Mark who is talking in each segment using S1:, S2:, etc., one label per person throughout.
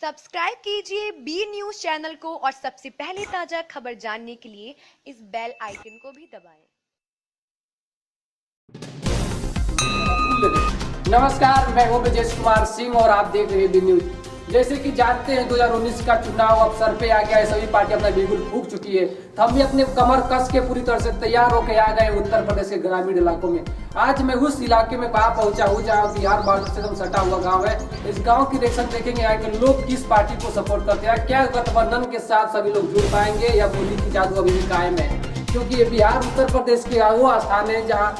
S1: Subscribe कीजिए B news channel को और सबसे पहले ताजा खबर जानने के लिए इस बेल आइकन को भी दबाएं।
S2: नमस्कार, मैं हूं ब्रजेश कुमार सिंह और आप देख रहे हैं बी न्यूज। जैसे कि जानते हैं 2019 का चुनाव अब सर पे आ गया है, सभी पार्टी अपना बिल्कुल फूंक चुकी है। तो हम भी अपने कमर कस के पूरी तरह से तैयार होकर आ गए उत्तर प्रदेश के ग्रामीण इलाकों में। आज मैं उस इलाके में कहाँ पहुंचा हूँ जहाँ बिहार बॉर्डर से एकदम सटा हुआ गाँव है। इस गाँव की रिएक्शन देखेंगे यहाँ के लोग किस पार्टी को सपोर्ट करते हैं, क्या गठबंधन के साथ सभी लोग जुड़ पाएंगे या मोदी की जादू अभी भी कायम है। क्योंकि ये बिहार उत्तर प्रदेश के वो स्थान है जहाँ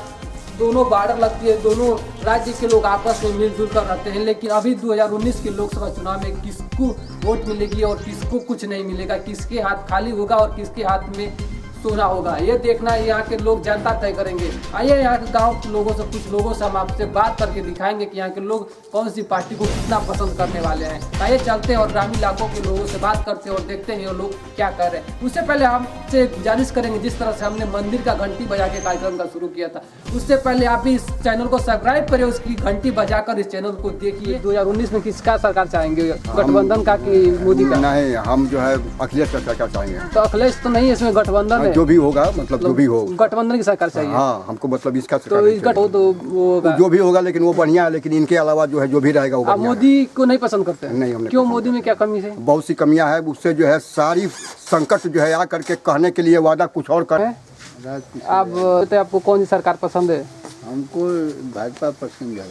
S2: दोनों बॉर्डर लगती है, दोनों राज्य के लोग आपस में मिलजुल कर रहते हैं। लेकिन अभी 2019 के लोकसभा चुनाव में किसको वोट मिलेगी और किसको कुछ नहीं मिलेगा, किसके हाथ खाली होगा और किसके हाथ में सोना होगा, ये देखना यहाँ के लोग जनता तय करेंगे। आइए यहाँ के गाँव के लोगों से, कुछ लोगों से हम आपसे बात करके दिखाएंगे कि यहाँ के लोग कौन सी पार्टी को कितना पसंद करने वाले हैं। आइए चलते हैं और ग्रामीण इलाकों के लोगों से बात करते हैं और देखते हैं वो लोग क्या कर रहे हैं। उससे पहले हमसे गुजारिश करेंगे, जिस तरह से हमने मंदिर का घंटी बजा के कार्यक्रम का शुरू किया था, उससे पहले आप भी इस चैनल को सब्सक्राइब करें, उसकी घंटी बजाकर इस चैनल को देखिए। 2019 में किसका सरकार चाहेंगे, गठबंधन का कि मोदी का?
S3: नहीं, हम जो है अखिलेश का सरकार चाहेंगे।
S2: तो अखिलेश तो नहीं, इसमें गठबंधन है।
S3: जो भी होगा, मतलब जो भी हो,
S2: गठबंधन की सरकार चाहिए।
S3: हाँ, हमको मतलब इसका
S2: तो वो
S3: जो भी होगा, लेकिन वो बढ़िया है। लेकिन इनके अलावा जो है जो भी रहेगा वो
S2: आप मोदी को नहीं पसंद करते हैं?
S3: नहीं, हमने
S2: क्यों? मोदी में क्या कमी है?
S3: बहुत सी कमियां है। उससे जो है सारी संकट जो है आ करके कहने के लिए वादा कुछ और कर।
S2: आप तो आपको कौन सी सरकार पसंद है?
S4: हमको भाजपा पसंद है।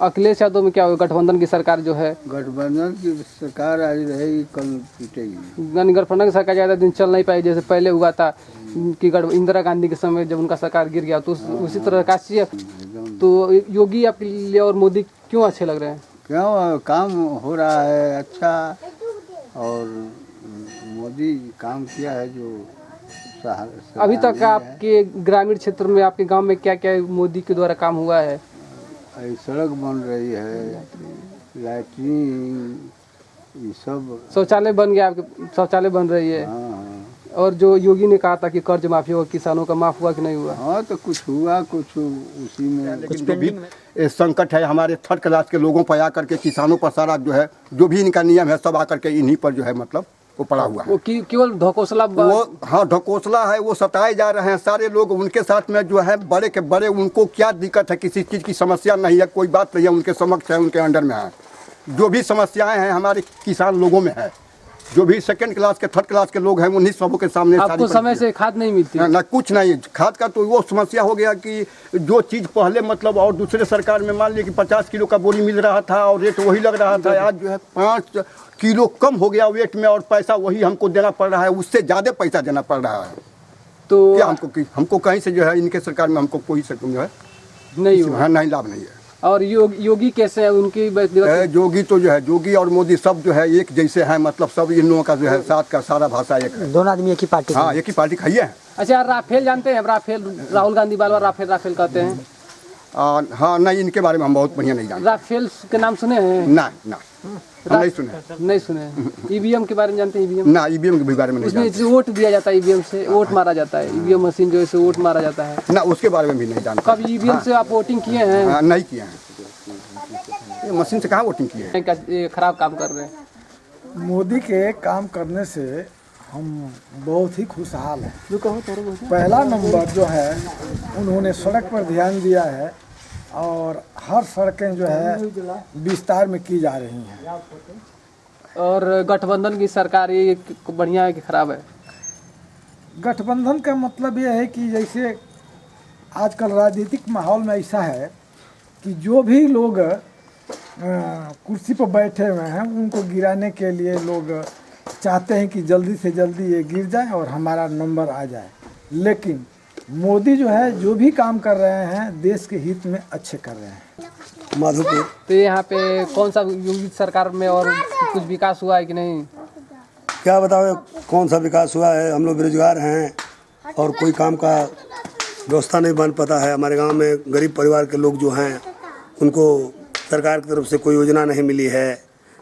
S2: अखिलेश यादव में क्या होगा? गठबंधन की सरकार जो है,
S4: गठबंधन की सरकार आज रहेगी, कल टूटेगी।
S2: यानी गठबंधन की सरकार ज़्यादा दिन चल नहीं पाई, जैसे पहले हुआ था कि इंदिरा गांधी के समय जब उनका सरकार गिर गया, तो उसी तरह का। तो योगी आपके लिए और मोदी क्यों अच्छे लग रहे हैं?
S4: क्यों? काम हो रहा है अच्छा, और मोदी काम किया है जो
S2: अभी तक आपके ग्रामीण क्षेत्र में, आपके गांव में क्या क्या मोदी के द्वारा काम हुआ है?
S4: सड़क बन रही है, लैट्रिन, ये सब।
S2: शौचालय बन गया, आपके शौचालय बन रही है।
S4: हाँ।
S2: और जो योगी ने कहा था कि कर्ज माफी होगा, किसानों का माफ हुआ कि नहीं हुआ?
S4: हाँ, तो कुछ हुआ, कुछ उसी में।
S3: कुछ जो भी संकट है हमारे थर्ड क्लास के लोगों पर आकर के, किसानों पर सारा जो है जो भी इनका नियम है सब आकर के इन्हीं पर जो है मतलब वो पड़ा हुआ है।
S2: वो केवल ढकोसला,
S3: वो हाँ ढकोसला है। वो सताए जा रहे हैं सारे लोग उनके साथ में जो है बड़े के बड़े। उनको क्या दिक्कत है? किसी चीज़ की समस्या नहीं है, कोई बात नहीं है, उनके समक्ष है, उनके अंडर में है। जो भी समस्याएं हैं हमारे किसान लोगों में है, जो भी सेकंड क्लास के थर्ड क्लास के लोग हैं उन्हीं सबों के सामने।
S2: आपको समय से खाद नहीं मिलती?
S3: ना कुछ नहीं। खाद का तो वो समस्या हो गया कि जो चीज़ पहले मतलब और दूसरे सरकार में मान लिया कि 50 किलो का बोरी मिल रहा था और रेट वही लग रहा था, आज जो है 5 किलो कम हो गया वेट में और पैसा वही हमको देना पड़ रहा है, उससे ज़्यादा पैसा देना पड़ रहा है।
S2: तो
S3: क्या हमको कहीं से जो है इनके सरकार में हमको कोई जो है नहीं लाभ नहीं है।
S2: और योगी कैसे है? उनकी
S3: योगी तो जो है, योगी और मोदी सब जो है एक जैसे हैं, मतलब सब इन लोगों का जो है साथ का सारा भाषा एक है।
S5: दोनों आदमी एक ही पार्टी।
S3: हाँ, एक ही पार्टी खाइए है।
S2: अच्छा, राफेल जानते हैं? राफेल, राहुल गांधी बार बार राफेल कहते हैं।
S3: हाँ, नहीं, इनके बारे में हम बहुत बढ़िया नहीं जानते।
S2: राफेल के नाम सुने हैं?
S3: ना नहीं सुने।
S2: ईवीएम के बारे में जानते हैं? ईवीएम
S3: ना, ईवीएम के बारे में नहीं जानते।
S2: उसमें वोट दिया जाता है, ईवीएम से वोट मारा जाता है, ईवीएम मशीन जो है वोट मारा जाता है
S3: ना, उसके बारे में भी नहीं जानते।
S2: कब ईवीएम से आप वोटिंग किए हैं?
S3: नहीं किए हैं। ये मशीन से कहाँ वोटिंग किए हैं?
S2: खराब काम कर रहे हैं।
S6: मोदी के काम करने से हम बहुत ही खुशहाल हैं। पहला नंबर जो है, उन्होंने सड़क पर ध्यान दिया है और हर सड़कें जो है विस्तार में की जा रही हैं।
S2: और गठबंधन की सरकार ये बढ़िया है कि खराब है?
S6: गठबंधन का मतलब ये है कि जैसे आजकल राजनीतिक माहौल में ऐसा है कि जो भी लोग कुर्सी पर बैठे हुए हैं उनको गिराने के लिए लोग चाहते हैं कि जल्दी से जल्दी ये गिर जाए और हमारा नंबर आ जाए। लेकिन मोदी जो है जो भी काम कर रहे हैं देश के हित में अच्छे कर रहे हैं।
S4: माधोपुर।
S2: तो यहाँ पे कौन सा योगी सरकार में और कुछ विकास हुआ है कि नहीं?
S4: क्या बताओ कौन सा विकास हुआ है? हम लोग बेरोजगार हैं और कोई काम का व्यवस्था नहीं बन पाता है। हमारे गांव में गरीब परिवार के लोग जो हैं उनको सरकार की तरफ से कोई योजना नहीं मिली है।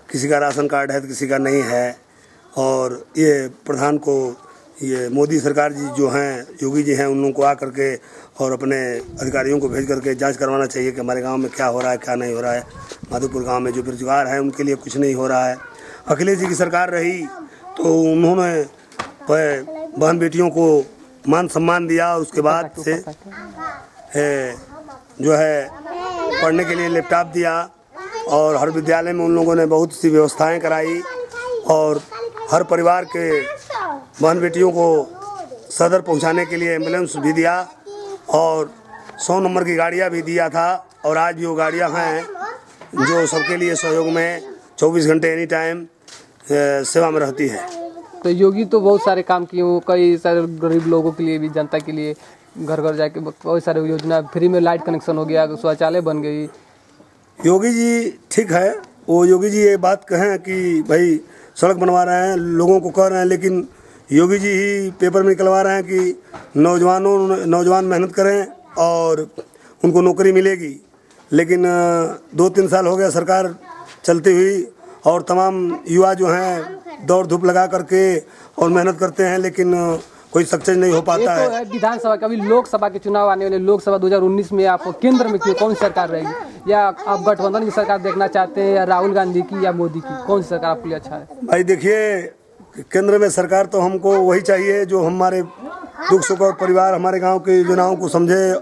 S4: किसी का राशन कार्ड है तो किसी का नहीं है। और ये प्रधान को, ये मोदी सरकार जी जो हैं, योगी जी हैं, उन लोगों को आ करके और अपने अधिकारियों को भेज करके जांच करवाना चाहिए कि हमारे गांव में क्या हो रहा है, क्या नहीं हो रहा है। माधोपुर गांव में जो बेरोजगार हैं उनके लिए कुछ नहीं हो रहा है। अखिलेश जी की सरकार रही तो उन्होंने बहन बेटियों को मान सम्मान दिया। उसके बाद से जो है पढ़ने के लिए लैपटॉप दिया और हर विद्यालय में उन लोगों ने बहुत सी व्यवस्थाएं कराई और हर परिवार के बहन बेटियों को सदर पहुंचाने के लिए एम्बुलेंस भी दिया और 100 नंबर की गाड़ियां भी दिया था। और आज भी वो गाड़ियां हैं जो सबके लिए सहयोग में 24 घंटे एनी टाइम सेवा में रहती है।
S2: तो योगी तो बहुत सारे काम किए हो, कई सारे गरीब लोगों के लिए भी, जनता के लिए घर घर जाके बहुत सारे योजना, फ्री में लाइट कनेक्शन हो गया, शौचालय बन गई।
S4: योगी जी ठीक है, वो योगी जी ये बात कहें कि भाई सड़क बनवा रहे हैं, लोगों को कह रहे हैं, लेकिन योगी जी ही पेपर में निकलवा रहे हैं कि नौजवान मेहनत करें और उनको नौकरी मिलेगी। लेकिन 2-3 साल हो गया सरकार चलती हुई और तमाम युवा जो हैं दौड़ धूप लगा करके और मेहनत करते हैं, लेकिन कोई सक्सेस नहीं हो पाता
S2: है। तो विधानसभा का, अभी लोकसभा के चुनाव आने वाले, लोकसभा 2019 में आप केंद्र में कौन सी सरकार रहेगी, या आप गठबंधन की सरकार देखना चाहते हैं, या राहुल गांधी की या मोदी की, कौन सी सरकार आपके लिए अच्छा है?
S4: भाई देखिए, केंद्र में सरकार तो हमको वही चाहिए जो हमारे दुख सुख और परिवार, हमारे गाँव की योजनाओं को समझे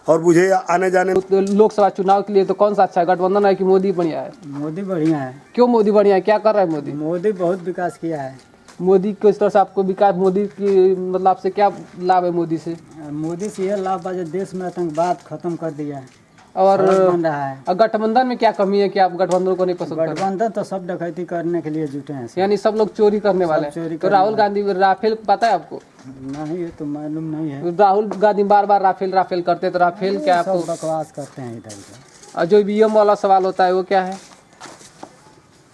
S4: और बुझे आने जाने।
S2: तो लोकसभा चुनाव के लिए तो कौन सा अच्छा है, गठबंधन है कि मोदी बढ़िया है?
S5: मोदी बढ़िया है।
S2: क्यों मोदी बढ़िया है, क्या कर रहा है मोदी?
S5: मोदी बहुत विकास किया है।
S2: मोदी किस तरह से आपको विकास, मोदी की मतलब आपसे क्या लाभ है मोदी से?
S5: मोदी से यह लाभ है, देश में आतंकवाद खत्म कर दिया है
S2: और
S5: बन रहा है।
S2: गठबंधन में क्या कमी है कि आप गठबंधन को नहीं पसंद करते?
S5: गठबंधन तो सब डकैती करने के लिए जुटे हैं,
S2: यानी सब लोग चोरी करने वाले हैं। तो राहुल गांधी राफेल पता है आपको?
S5: नहीं, ये तो मालूम नहीं है।
S2: राहुल गांधी बार बार राफेल करते, तो राफेल क्या आपको?
S5: बकवास करते हैं इधर उधर।
S2: और जो ईवीएम वाला सवाल होता है वो क्या है?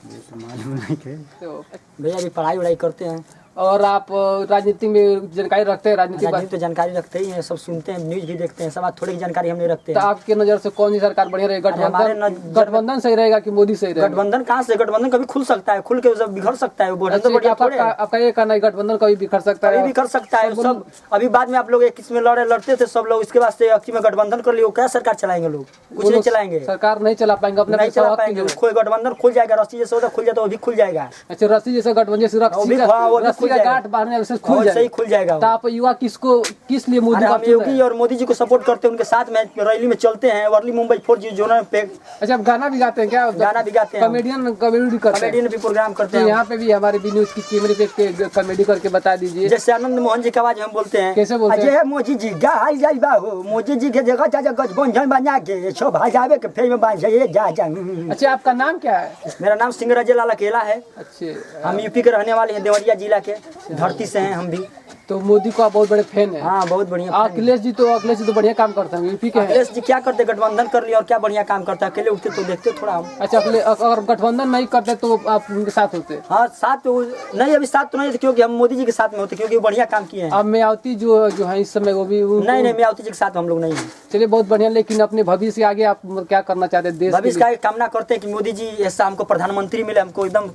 S5: ये तो मालूम नहीं है।
S2: तो
S7: भैया अभी पढ़ाई वढ़ाई करते हैं।
S2: और आप राजनीति में जानकारी रखते हैं? राजनीति
S7: तो जानकारी रखते ही हैं, सब सुनते हैं, न्यूज भी देखते हैं, सब आज थोड़ी जानकारी हम नहीं रखते
S2: तो
S7: हैं।
S2: आपके नज़र से कौन सी सरकार बढ़िया रहेगी? गठबंधन सही रहेगा कि मोदी सही रहेगा?
S7: गठबंधन कहाँ से, गठबंधन कभी खुल सकता है, खुल के सब बिखर सकता है।
S2: आपका ये कहना है गठबंधन कभी बिखर सकता है?
S7: कभी बिखर सकता है सब। अभी बाद में आप लोग किसमें लड़ते थे सब लोग, इसके वास्ते अक्ति में गठबंधन कर लियो, क्या सरकार चलाएंगे लोग? कुछ नहीं चलाएंगे,
S2: सरकार नहीं चला पाएंगे, अपने
S7: नहीं चला पाएंगे। कोई गठबंधन खुल जाएगा, रस्सी जैसे होता खुल जाता है, वो भी खुल जाएगा।
S2: अच्छा, रस्सी जैसे गठबंधन से रस्सी का गांठ बांधने से खुल जाएगा,
S7: सही खुल जाएगा।
S2: तो आप युवा किस लिए मोदी
S7: हम योगी और मोदी जी को सपोर्ट करते हैं, उनके साथ में रैली में चलते हैं, वर्ली मुंबई 4G जोन पे।
S2: अच्छा, आप गाना भी गाते हैं क्या?
S7: गाना भी गाते हैं,
S2: कॉमेडियन
S7: भी प्रोग्राम करते हैं।
S2: यहाँ पे भी हमारे बी न्यूज की कैमरे पे कॉमेडी करके बता दीजिए।
S7: जैसे आनंद मोहन जी की आवाज हम बोलते हैं।
S2: कैसे बोलते हैं?
S7: मोदी जी गाई जाई बाहो, मोदी जी के जगह जा गठबंधन बना के शोभा जावे के फेर में बांध जाइए जा।
S2: अच्छा, आपका नाम क्या है?
S7: मेरा नाम सिंह रजे लाल अकेला है।
S2: अच्छे,
S7: हम यूपी के रहने वाले हैं, देवरिया जिला के धरती से हैं हम भी।
S2: तो मोदी को आप बहुत बड़े फैन है?
S7: हाँ, बहुत बढ़िया।
S2: अखिलेश जी तो बढ़िया काम करते हैं, यूपी के हैं।
S7: अखिलेश जी क्या करते, गठबंधन कर लिया और क्या बढ़िया काम करता है, अकेले उठते तो देखते थोड़ा हम।
S2: अच्छा, अगर गठबंधन नहीं करते तो आप उनके साथ होते?
S7: हाँ, साथ तो नहीं, अभी साथ तो नहीं, क्योंकि हम मोदी जी के साथ में होते, क्योंकि वो बढ़िया काम किए हैं।
S2: अब मायावती जो है इस समय वो भी
S7: नहीं, मायावती जी के साथ हम लोग नहीं हैं।
S2: चलिए, बहुत बढ़िया। लेकिन अपने भविष्य के आगे आप क्या करना चाहते हैं? देश
S7: भविष्य का कामना करते हैं कि मोदी जी ऐसा हमको प्रधानमंत्री मिले, हमको एकदम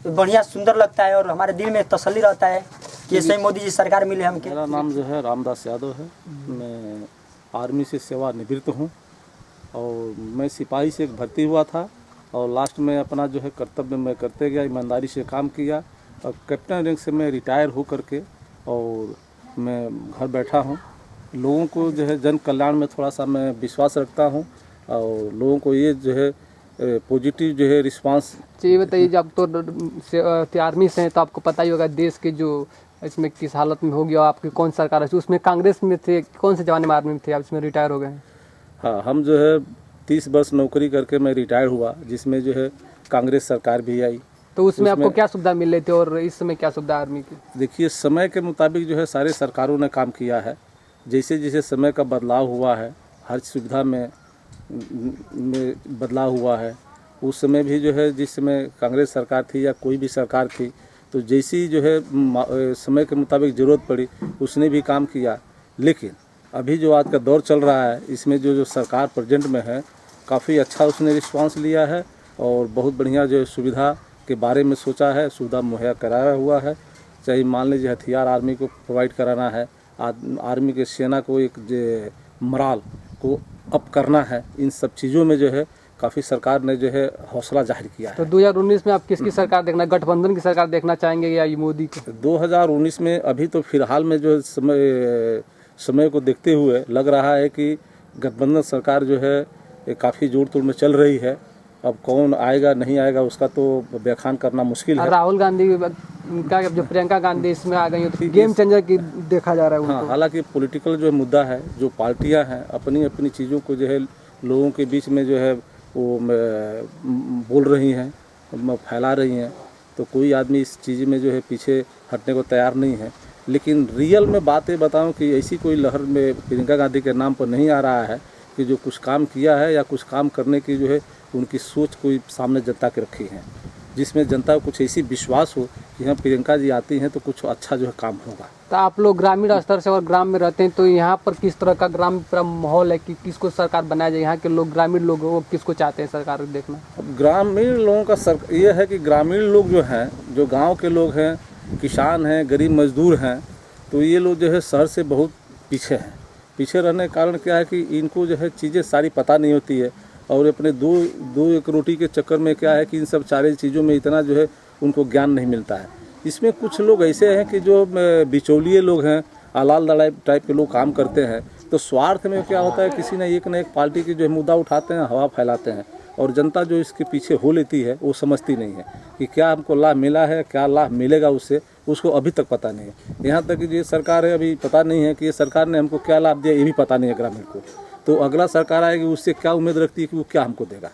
S7: बढ़िया सुंदर लगता है और हमारे दिल में तसल्ली रहता है कि ऐसे ही मोदी जी सरकार मिले हमके।
S8: मेरा नाम जो है रामदास यादव है। मैं आर्मी से सेवानिवृत्त हूँ और मैं सिपाही से भर्ती हुआ था और लास्ट में अपना जो है कर्तव्य मैं करते गया, ईमानदारी से काम किया और कैप्टन रैंक से मैं रिटायर हो करके और मैं घर बैठा हूँ। लोगों को जो है जन कल्याण में थोड़ा सा मैं विश्वास रखता हूँ और लोगों को ये जो है पॉजिटिव जो है रिस्पांस
S2: चाहिए। बताइए, जब तो आर्मी से हैं तो आपको पता ही होगा देश के जो इसमें किस हालत में होगी और आपकी कौन सरकार है। उसमें कांग्रेस में थे, कौन से जमाने में आर्मी में थे, आप इसमें रिटायर हो गए हैं?
S8: हाँ, हम जो है 30 वर्ष नौकरी करके मैं रिटायर हुआ, जिसमें जो है कांग्रेस सरकार भी आई।
S2: तो उसमें आपको क्या सुविधा मिल रही थी और इस समय क्या सुविधा आर्मी की?
S8: देखिए, समय के मुताबिक जो है सारे सरकारों ने काम किया है। जैसे जैसे समय का बदलाव हुआ है, हर सुविधा में बदलाव हुआ है। उस समय भी जो है जिस समय कांग्रेस सरकार थी या कोई भी सरकार थी, तो जैसी जो है समय के मुताबिक ज़रूरत पड़ी उसने भी काम किया। लेकिन अभी जो आज का दौर चल रहा है, इसमें जो सरकार प्रेजेंट में है, काफ़ी अच्छा उसने रिस्पांस लिया है और बहुत बढ़िया जो सुविधा के बारे में सोचा है, सुविधा मुहैया कराया हुआ है। चाहे मान लीजिए हथियार आर्मी को प्रोवाइड कराना है, आर्मी के सेना को एक मोराल को अप करना है, इन सब चीज़ों में जो है काफ़ी सरकार ने जो है हौसला जाहिर किया है।
S5: तो 2019 में आप किसकी सरकार देखना, गठबंधन की सरकार देखना चाहेंगे या ये मोदी की?
S8: 2019 में अभी तो फिलहाल में जो समय को देखते हुए लग रहा है कि गठबंधन सरकार जो है काफ़ी जोड़ तोड़ में चल रही है। अब कौन आएगा नहीं आएगा उसका तो व्याख्यान करना मुश्किल है।
S5: राहुल गांधी का जो प्रियंका गांधी इसमें आ गई तो गेम चेंजर की देखा जा रहा है
S8: हाँ,
S5: उनको।
S8: हालांकि पॉलिटिकल जो मुद्दा है, जो पार्टियां हैं अपनी अपनी चीज़ों को जो है लोगों के बीच में जो है वो बोल रही हैं, फैला रही हैं, तो कोई आदमी इस चीज़ में जो है पीछे हटने को तैयार नहीं है। लेकिन रियल में बातें बताऊं कि ऐसी कोई लहर में प्रियंका गांधी के नाम पर नहीं आ रहा है कि जो कुछ काम किया है या कुछ काम करने की जो है उनकी सोच कोई सामने जनता के रखी है, जिसमें जनता को कुछ ऐसी विश्वास हो कि हाँ प्रियंका जी आती हैं तो कुछ अच्छा जो है काम होगा।
S5: तो आप लोग ग्रामीण स्तर से और ग्राम में रहते हैं, तो यहाँ पर किस तरह का ग्राम पूरा माहौल है कि किसको सरकार बनाया जाए? यहाँ के लोग, ग्रामीण लोग, वो किसको चाहते हैं सरकार देखना?
S8: अब ग्रामीण लोगों का ये है कि ग्रामीण लोग जो हैं, जो गाँव के लोग हैं, किसान हैं, गरीब मजदूर हैं, तो ये लोग जो है शहर से बहुत पीछे हैं। पीछे रहने के कारण क्या है कि इनको जो है चीज़ें सारी पता नहीं होती है और अपने दो एक रोटी के चक्कर में क्या है कि इन सब सारी चीज़ों में इतना जो है उनको ज्ञान नहीं मिलता है। इसमें कुछ लोग ऐसे हैं कि जो बिचौलिए लोग हैं, अलाल दलाई टाइप के लोग काम करते हैं, तो स्वार्थ में क्या होता है किसी न एक पार्टी की जो है मुद्दा उठाते हैं, हवा फैलाते हैं और जनता जो इसके पीछे हो लेती है वो समझती नहीं है कि क्या हमको लाभ मिला है, क्या लाभ मिलेगा उससे, उसको अभी तक पता नहीं है। यहाँ तक कि ये सरकार है अभी पता नहीं है कि ये सरकार ने हमको क्या लाभ दिया, ये भी पता नहीं है ग्रामीण को। तो अगला सरकार आएगी उससे क्या उम्मीद रखती है कि वो क्या हमको देगा।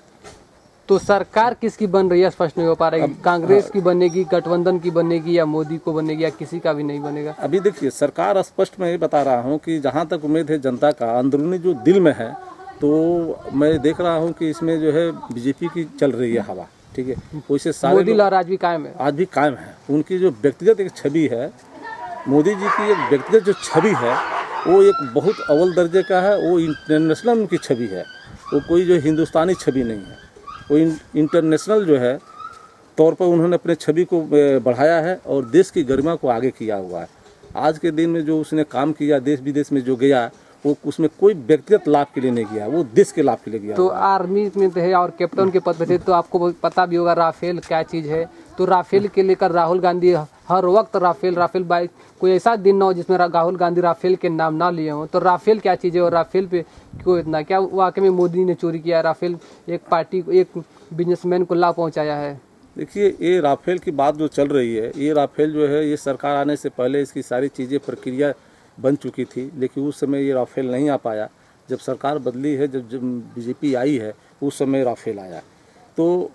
S5: तो सरकार किसकी बन रही है स्पष्ट नहीं हो पा रही है। कांग्रेस की बनेगी, गठबंधन की बनेगी, या मोदी को बनेगी, या किसी का भी नहीं बनेगा?
S8: अभी देखिए सरकार स्पष्ट मैं ये बता रहा हूँ कि जहाँ तक उम्मीद है जनता का अंदरूनी जो दिल में है, तो मैं देख रहा हूँ कि इसमें जो है बीजेपी की चल रही है हवा। ठीक है, वैसे सारे
S5: मोदी लहर आज भी कायम है।
S8: आज भी कायम है। उनकी जो व्यक्तिगत एक छवि है, मोदी जी की एक व्यक्तिगत जो छवि है वो एक बहुत अव्वल दर्जे का है। वो इंटरनेशनल उनकी छवि है, वो कोई जो हिंदुस्तानी छवि नहीं है, वो इंटरनेशनल जो है तौर पर उन्होंने अपने छवि को बढ़ाया है और देश की गरिमा को आगे किया हुआ है। आज के दिन में जो उसने काम किया, देश विदेश में जो गया, वो उसमें कोई व्यक्तिगत लाभ के लिए नहीं गया, वो देश के लाभ के लिए गया।
S5: तो आर्मी में थे और कैप्टन के पद पे थे, तो आपको पता भी होगा राफेल क्या चीज़ है। तो राफेल के लेकर राहुल गांधी हर वक्त राफेल बाइक, कोई ऐसा दिन ना हो जिसमें राहुल गांधी राफेल के नाम ना लिए हों। तो राफेल क्या चीज़ है और राफेल पे क्यों इतना, क्या वाकई में मोदी ने चोरी किया? राफेल एक पार्टी को, एक बिजनेसमैन को लाभ पहुँचाया है।
S8: देखिए ये राफेल की बात जो चल रही है, ये राफेल जो है ये सरकार आने से पहले इसकी सारी चीज़ें प्रक्रिया बन चुकी थी, लेकिन उस समय ये राफेल नहीं आ पाया। जब सरकार बदली है, जब बीजेपी आई है, उस समय राफेल आया। तो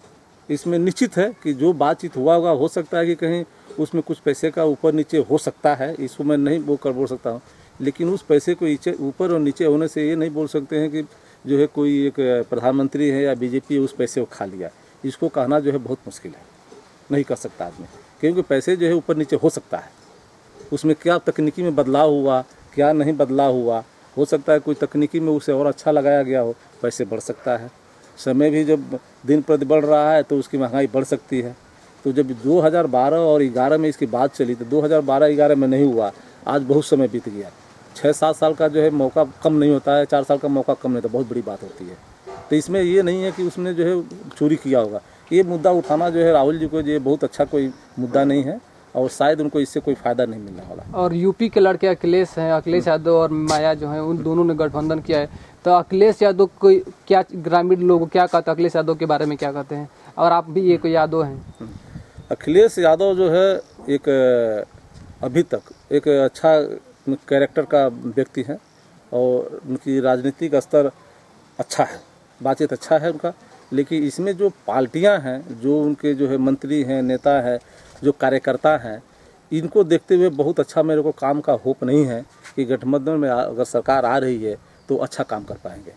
S8: इसमें निश्चित है कि जो बातचीत हुआ होगा, हो सकता है कि कहीं उसमें कुछ पैसे का ऊपर नीचे हो सकता है, इसको मैं नहीं बोल सकता हूँ। लेकिन उस पैसे को ऊपर और नीचे होने से ये नहीं बोल सकते हैं कि जो है कोई एक प्रधानमंत्री है या बीजेपी उस पैसे को खा लिया। इसको कहना जो है बहुत मुश्किल है, नहीं कर सकता आदमी, क्योंकि पैसे जो है ऊपर नीचे हो सकता है। उसमें क्या तकनीकी में बदलाव हुआ, क्या नहीं बदलाव हुआ, हो सकता है कोई तकनीकी में उसे और अच्छा लगाया गया हो, पैसे बढ़ सकता है। समय भी जब दिन प्रति बढ़ रहा है तो उसकी महंगाई बढ़ सकती है। तो जब 2012 और 11 में इसकी बात चली तो 2012-11 में नहीं हुआ, आज बहुत समय बीत गया। 6-7 साल का जो है मौका कम नहीं होता है, 4 साल का मौका कम नहीं, तो बहुत बड़ी बात होती है। तो इसमें ये नहीं है कि उसने जो है चोरी किया होगा। ये मुद्दा उठाना जो है राहुल जी को ये बहुत अच्छा कोई मुद्दा नहीं है और शायद उनको इससे कोई फ़ायदा नहीं मिलने वाला।
S5: और यूपी के लड़के अखिलेश हैं, अखिलेश यादव और माया जो हैं, उन दोनों ने गठबंधन किया है। तो अखिलेश यादव को क्या, ग्रामीण लोग क्या कहते हैं अखिलेश यादव के बारे में, क्या कहते हैं? और आप भी एक यादव हैं।
S8: अखिलेश यादव जो है एक अभी तक एक अच्छा कैरेक्टर का व्यक्ति है और उनकी राजनीतिक स्तर अच्छा है, बातचीत अच्छा है उनका। लेकिन इसमें जो पार्टियां हैं, जो उनके जो है मंत्री हैं, नेता है, जो कार्यकर्ता हैं, इनको देखते हुए बहुत अच्छा मेरे को काम का होप नहीं है कि गठबंधन में अगर सरकार आ रही है तो अच्छा काम कर पाएंगे।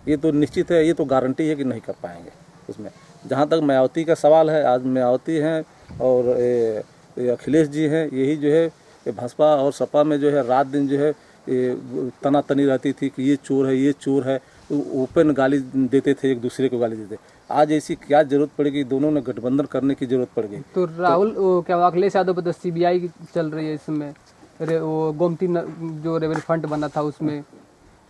S8: ये तो निश्चित है, ये तो गारंटी है कि नहीं कर पाएंगे। उसमें जहाँ तक मायावती का सवाल है, आज मायावती हैं और अखिलेश जी हैं, यही जो है भाजपा और सपा में जो है रात दिन जो है तनातनी रहती थी कि ये चोर है, ये चोर है, ओपन गाली देते थे, एक दूसरे को गाली देते। आज ऐसी क्या जरूरत पड़ेगी, दोनों ने गठबंधन करने की जरूरत पड़ गई।
S5: तो राहुल क्या अखिलेश यादव पर तो CBI चल रही है इसमें, वो गोमती जो रेवेन्यू फंड बना था उसमें,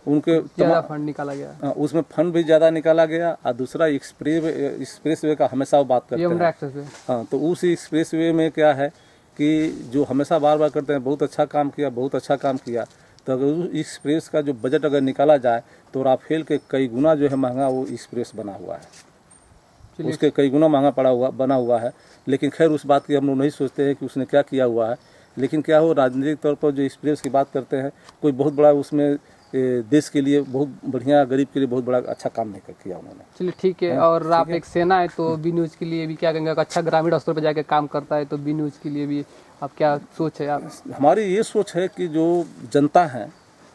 S8: उनके
S5: ज़्यादा फंड निकाला गया।
S8: हाँ, उसमें फंड भी ज़्यादा निकाला गया। और दूसरा एक्सप्रेस वे का हमेशा वो बात करते
S5: यमुना
S8: हैं।
S5: Express way.
S8: हाँ, तो उस एक्सप्रेस वे में क्या है कि जो हमेशा बार बार करते हैं, बहुत अच्छा काम किया, बहुत अच्छा काम किया। तो अगर उस एक्सप्रेस का जो बजट अगर निकाला जाए तो राफेल के कई गुना जो है महंगा वो एक्सप्रेस बना हुआ है, उसके कई गुना महंगा बना हुआ है। लेकिन खैर उस बात की हम लोग नहीं सोचते हैं कि उसने क्या किया हुआ है। लेकिन क्या हो, राजनीतिक तौर पर जो एक्सप्रेस की बात करते हैं, कोई बहुत बड़ा उसमें देश के लिए बहुत बढ़िया, गरीब के लिए बहुत बड़ा अच्छा काम नहीं किया उन्होंने।
S5: चलिए ठीक है। और आप एक सेना है तो बी न्यूज़ के लिए भी क्या कहेंगे? अच्छा ग्रामीण स्तर पर जाके काम करता है तो बी न्यूज़ के लिए भी आप क्या सोच है? आप
S8: हमारी ये सोच है कि जो जनता है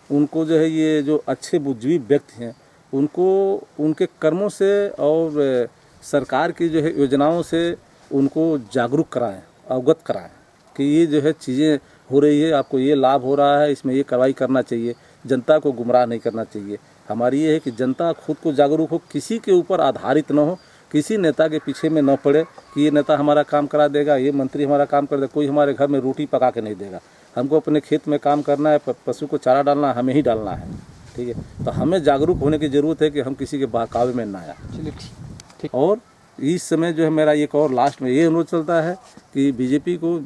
S8: उनको जो है, ये जो अच्छे बुद्धिजीवी व्यक्ति हैं उनको उनके कर्मों से और सरकार की जो है योजनाओं से उनको जागरूक कराएं, अवगत कराएं कि ये जो है चीज़ें हो रही है, आपको ये लाभ हो रहा है, इसमें ये कार्रवाई करना चाहिए। जनता को गुमराह नहीं करना चाहिए। हमारी ये है कि जनता खुद को जागरूक हो, किसी के ऊपर आधारित न हो, किसी नेता के पीछे में न पड़े कि ये नेता हमारा काम करा देगा, ये मंत्री हमारा काम कर देगा। कोई हमारे घर में रोटी पका के नहीं देगा। हमको अपने खेत में काम करना है, पशु को चारा डालना हमें ही डालना है। ठीक है, तो हमें जागरूक होने की ज़रूरत है कि हम किसी के बहकावे में ना आए।
S5: चलिए ठीक।
S8: और इस समय जो है मेरा एक और लास्ट में ये अनुरोध चलता है कि बीजेपी को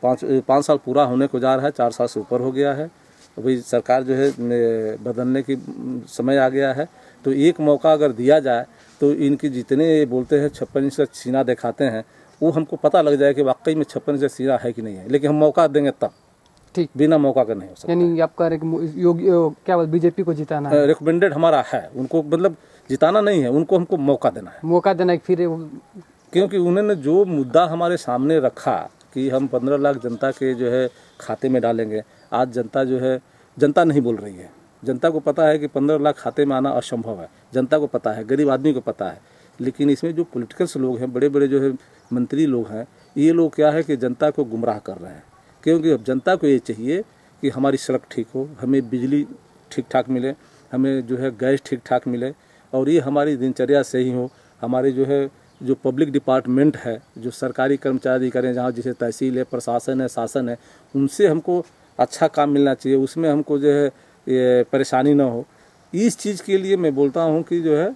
S8: 5 साल पूरा होने को जा रहा है, 4 साल से ऊपर हो गया है। अभी सरकार जो है बदलने की समय आ गया है। तो एक मौका अगर दिया जाए तो इनकी जितने बोलते हैं 56% सीना दिखाते हैं, वो हमको पता लग जाए कि वाकई में 56% सीना है कि नहीं है। लेकिन हम मौका देंगे तब,
S5: ठीक,
S8: बिना मौका का नहीं हो सकता।
S5: यानी आपका योगी क्या बीजेपी को जिताना है?
S8: रिकमेंडेड हमारा है, उनको मतलब जिताना नहीं है, उनको हमको मौका देना है।
S5: मौका देना है फिर
S8: क्योंकि उन्होंने जो मुद्दा हमारे सामने रखा कि हम 15 लाख जनता के जो है खाते में डालेंगे, आज जनता जो है, जनता नहीं बोल रही है। जनता को पता है कि 15 लाख खाते में आना असंभव है, जनता को पता है, गरीब आदमी को पता है। लेकिन इसमें जो पॉलिटिकल्स लोग हैं, बड़े बड़े जो है मंत्री लोग हैं, ये लोग क्या है कि जनता को गुमराह कर रहे हैं। क्योंकि अब जनता को ये चाहिए कि हमारी सड़क ठीक हो, हमें बिजली ठीक ठाक मिले, हमें जो है गैस ठीक ठाक मिले, और ये हमारी दिनचर्या सही हो। हमारे जो है जो पब्लिक डिपार्टमेंट है, जो सरकारी कर्मचारी करें, जहाँ जैसे तहसील है, प्रशासन है, शासन है, उनसे हमको अच्छा काम मिलना चाहिए, उसमें हमको जो है ये परेशानी ना हो। इस चीज़ के लिए मैं बोलता हूँ कि जो है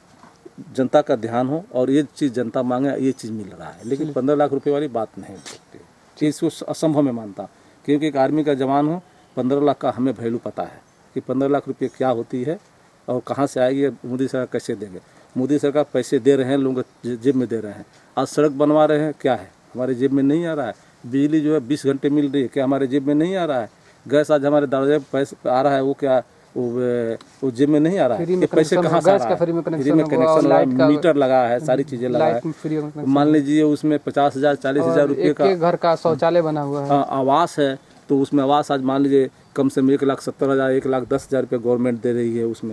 S8: जनता का ध्यान हो और ये चीज़ जनता मांगे, ये चीज़ मिल रहा है। लेकिन 15 लाख रुपए वाली बात नहीं होती, इसको असंभव में मानता हूँ। क्योंकि एक आर्मी का जवान हो, 15 लाख का हमें वैल्यू पता है कि 15 लाख रुपये क्या होती है और कहाँ से आएगी, मोदी सरकार कैसे देंगे। मोदी सरकार पैसे दे रहे हैं, लोगों के जेब में दे रहे हैं। आज सड़क बनवा रहे हैं, क्या है हमारे जेब में नहीं आ रहा है। बिजली जो है 20 घंटे मिल रही है, क्या हमारे जेब में नहीं आ रहा है। गैस आज हमारे दरवाजे पे पैसे आ रहा है, वो क्या वो जेब में नहीं आ रहा है। ये पैसे कहाँ से आ रहा है? फ्री में कनेक्शन लगा, मीटर लगा है, सारी चीज़ें लगा है। मान लीजिए उसमें 50,000 40,000 रुपये का
S5: घर का शौचालय बना हुआ है,
S8: आवास है। तो उसमें आवास आज मान लीजिए कम से कम 1,70,000 1,10,000 रुपये गवर्नमेंट दे रही है उसमें।